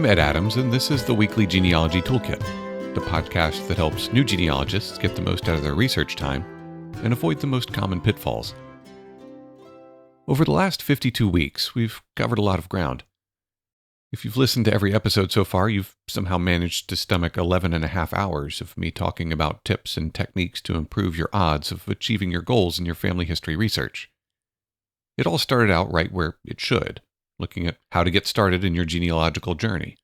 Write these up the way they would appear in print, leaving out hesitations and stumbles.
Ed Adams, and this is the Weekly Genealogy Toolkit, the podcast that helps new genealogists get the most out of their research time and avoid the most common pitfalls. Over the last 52 weeks, we've covered a lot of ground. If you've listened to every episode so far, you've somehow managed to stomach 11 and a half hours of me talking about tips and techniques to improve your odds of achieving your goals in your family history research. It all started out right where it should, looking at how to get started in your genealogical journey.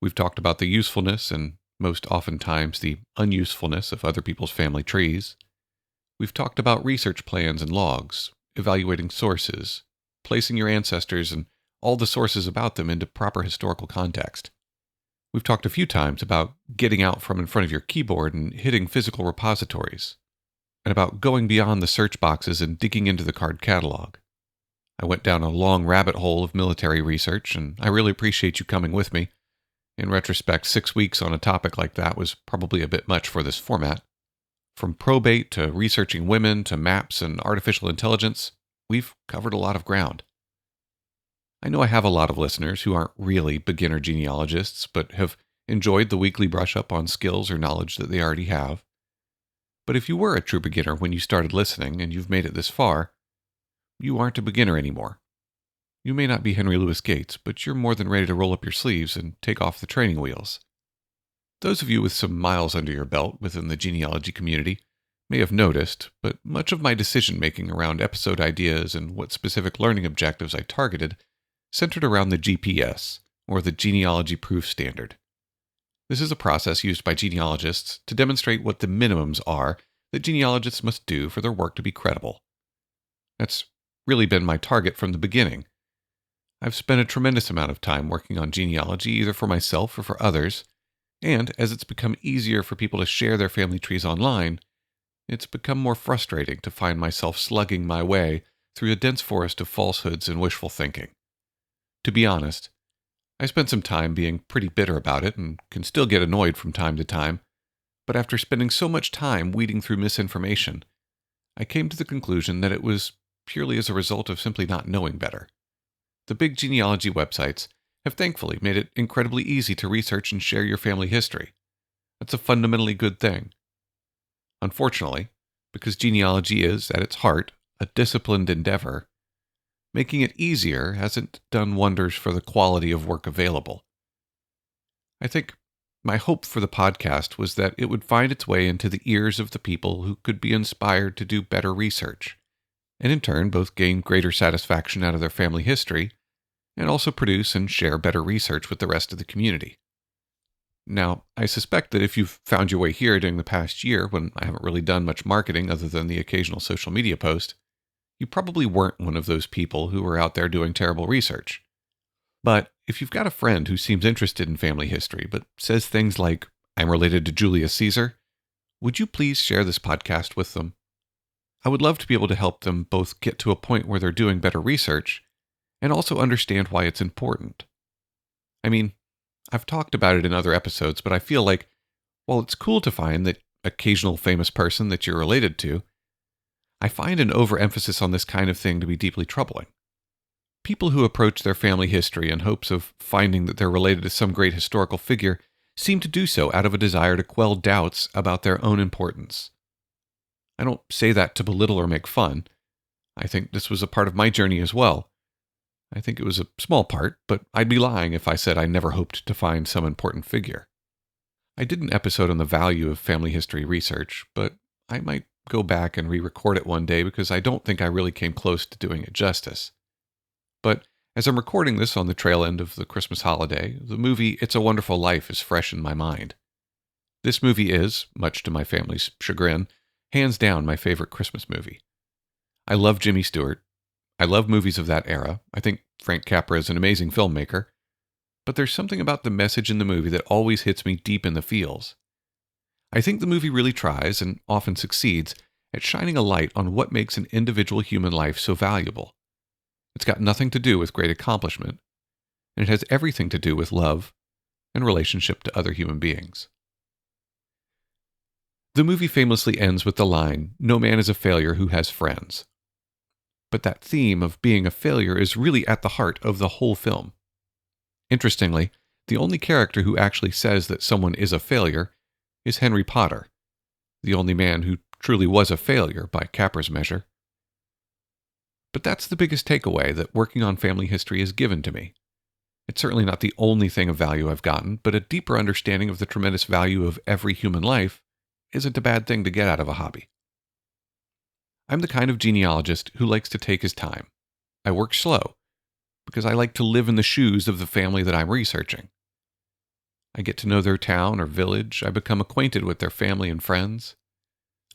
We've talked about the usefulness and most oftentimes the unusefulness of other people's family trees. We've talked about research plans and logs, evaluating sources, placing your ancestors and all the sources about them into proper historical context. We've talked a few times about getting out from in front of your keyboard and hitting physical repositories, and about going beyond the search boxes and digging into the card catalog. I went down a long rabbit hole of military research, and I really appreciate you coming with me. In retrospect, 6 weeks on a topic like that was probably a bit much for this format. From probate to researching women to maps and artificial intelligence, we've covered a lot of ground. I know I have a lot of listeners who aren't really beginner genealogists, but have enjoyed the weekly brush up on skills or knowledge that they already have. But if you were a true beginner when you started listening and you've made it this far, you aren't a beginner anymore. You may not be Henry Louis Gates, but you're more than ready to roll up your sleeves and take off the training wheels. Those of you with some miles under your belt within the genealogy community may have noticed, but much of my decision-making around episode ideas and what specific learning objectives I targeted centered around the GPS, or the Genealogy Proof Standard. This is a process used by genealogists to demonstrate what the minimums are that genealogists must do for their work to be credible. That's really been my target from the beginning. I've spent a tremendous amount of time working on genealogy either for myself or for others, and as it's become easier for people to share their family trees online, it's become more frustrating to find myself slugging my way through a dense forest of falsehoods and wishful thinking. To be honest, I spent some time being pretty bitter about it and can still get annoyed from time to time, but after spending so much time weeding through misinformation, I came to the conclusion that it was purely as a result of simply not knowing better. The big genealogy websites have thankfully made it incredibly easy to research and share your family history. That's a fundamentally good thing. Unfortunately, because genealogy is, at its heart, a disciplined endeavor, making it easier hasn't done wonders for the quality of work available. I think my hope for the podcast was that it would find its way into the ears of the people who could be inspired to do better research, and in turn both gain greater satisfaction out of their family history, and also produce and share better research with the rest of the community. Now, I suspect that if you've found your way here during the past year, when I haven't really done much marketing other than the occasional social media post, you probably weren't one of those people who were out there doing terrible research. But if you've got a friend who seems interested in family history, but says things like, "I'm related to Julius Caesar," would you please share this podcast with them? I would love to be able to help them both get to a point where they're doing better research and also understand why it's important. I mean, I've talked about it in other episodes, but I feel like, while it's cool to find that occasional famous person that you're related to, I find an overemphasis on this kind of thing to be deeply troubling. People who approach their family history in hopes of finding that they're related to some great historical figure seem to do so out of a desire to quell doubts about their own importance. I don't say that to belittle or make fun. I think this was a part of my journey as well. I think it was a small part, but I'd be lying if I said I never hoped to find some important figure. I did an episode on the value of family history research, but I might go back and re-record it one day because I don't think I really came close to doing it justice. But as I'm recording this on the trail end of the Christmas holiday, the movie It's a Wonderful Life is fresh in my mind. This movie is, much to my family's chagrin, hands down my favorite Christmas movie. I love Jimmy Stewart. I love movies of that era. I think Frank Capra is an amazing filmmaker. But there's something about the message in the movie that always hits me deep in the feels. I think the movie really tries, and often succeeds, at shining a light on what makes an individual human life so valuable. It's got nothing to do with great accomplishment, and it has everything to do with love and relationship to other human beings. The movie famously ends with the line, "No man is a failure who has friends." But that theme of being a failure is really at the heart of the whole film. Interestingly, The only character who actually says that someone is a failure is Henry Potter, the only man who truly was a failure by Capper's measure. But that's the biggest takeaway that working on family history has given to me. It's certainly not the only thing of value I've gotten, but a deeper understanding of the tremendous value of every human life isn't a bad thing to get out of a hobby. I'm the kind of genealogist who likes to take his time. I work slow, because I like to live in the shoes of the family that I'm researching. I get to know their town or village, I become acquainted with their family and friends.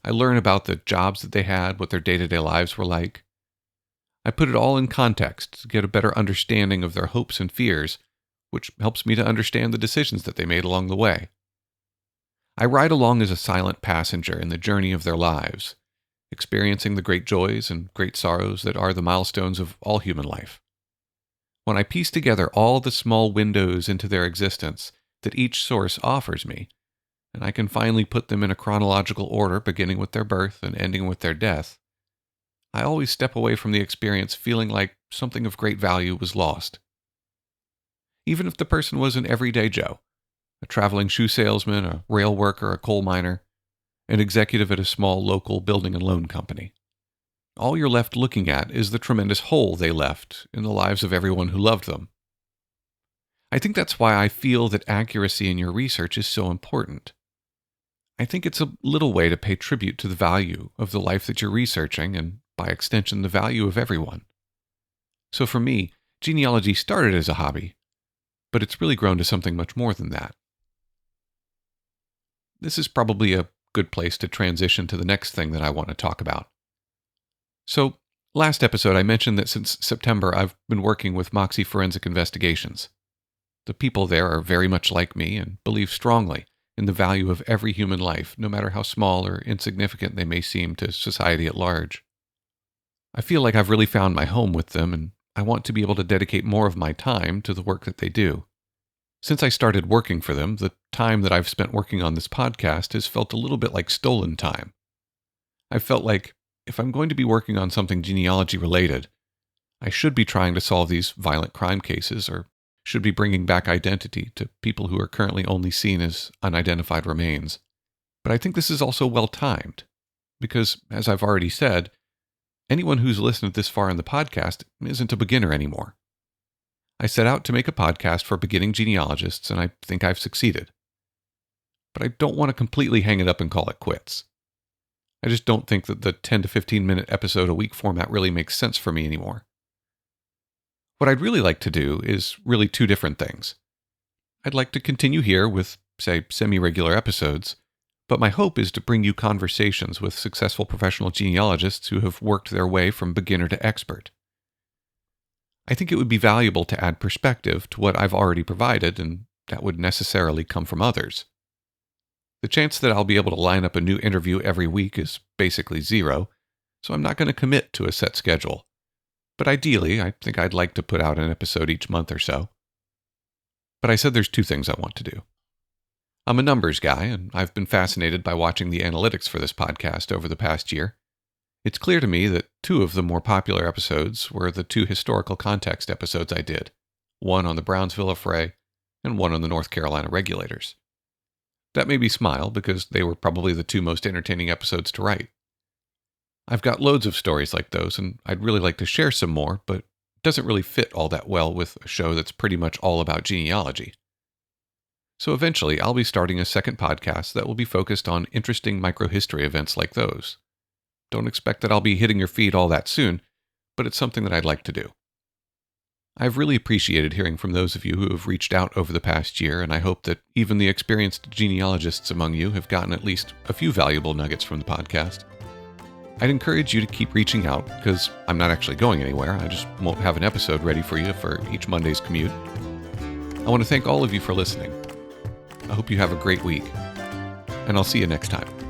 I learn about the jobs that they had, what their day-to-day lives were like. I put it all in context to get a better understanding of their hopes and fears, which helps me to understand the decisions that they made along the way. I ride along as a silent passenger in the journey of their lives, experiencing the great joys and great sorrows that are the milestones of all human life. When I piece together all the small windows into their existence that each source offers me, and I can finally put them in a chronological order beginning with their birth and ending with their death, I always step away from the experience feeling like something of great value was lost. Even if the person was an everyday Joe, a traveling shoe salesman, a rail worker, a coal miner, an executive at a small local building and loan company. All you're left looking at is the tremendous hole they left in the lives of everyone who loved them. I think that's why I feel that accuracy in your research is so important. I think it's a little way to pay tribute to the value of the life that you're researching and, by extension, the value of everyone. So for me, genealogy started as a hobby, but it's really grown to something much more than that. This is probably a good place to transition to the next thing that I want to talk about. So, last episode I mentioned that since September I've been working with Moxie Forensic Investigations. The people there are very much like me and believe strongly in the value of every human life, no matter how small or insignificant they may seem to society at large. I feel like I've really found my home with them, and I want to be able to dedicate more of my time to the work that they do. Since I started working for them, the time that I've spent working on this podcast has felt a little bit like stolen time. I've felt like if I'm going to be working on something genealogy related, I should be trying to solve these violent crime cases or should be bringing back identity to people who are currently only seen as unidentified remains. But I think this is also well timed, because, as I've already said, anyone who's listened this far in the podcast isn't a beginner anymore. I set out to make a podcast for beginning genealogists, and I think I've succeeded. But I don't want to completely hang it up and call it quits. I just don't think that the 10 to 15 minute episode a week format really makes sense for me anymore. What I'd really like to do is really two different things. I'd like to continue here with, say, semi-regular episodes, but my hope is to bring you conversations with successful professional genealogists who have worked their way from beginner to expert. I think it would be valuable to add perspective to what I've already provided, and that would necessarily come from others. The chance that I'll be able to line up a new interview every week is basically zero, so I'm not going to commit to a set schedule. But ideally, I think I'd like to put out an episode each month or so. But I said there's two things I want to do. I'm a numbers guy, and I've been fascinated by watching the analytics for this podcast over the past year. It's clear to me that two of the more popular episodes were the two historical context episodes I did, one on the Brownsville Affray and one on the North Carolina regulators. That made me smile because they were probably the two most entertaining episodes to write. I've got loads of stories like those, and I'd really like to share some more, but it doesn't really fit all that well with a show that's pretty much all about genealogy. So eventually, I'll be starting a second podcast that will be focused on interesting microhistory events like those. Don't expect that I'll be hitting your feed all that soon, but it's something that I'd like to do. I've really appreciated hearing from those of you who have reached out over the past year, and I hope that even the experienced genealogists among you have gotten at least a few valuable nuggets from the podcast. I'd encourage you to keep reaching out, because I'm not actually going anywhere. I just won't have an episode ready for you for each Monday's commute. I want to thank all of you for listening. I hope you have a great week, and I'll see you next time.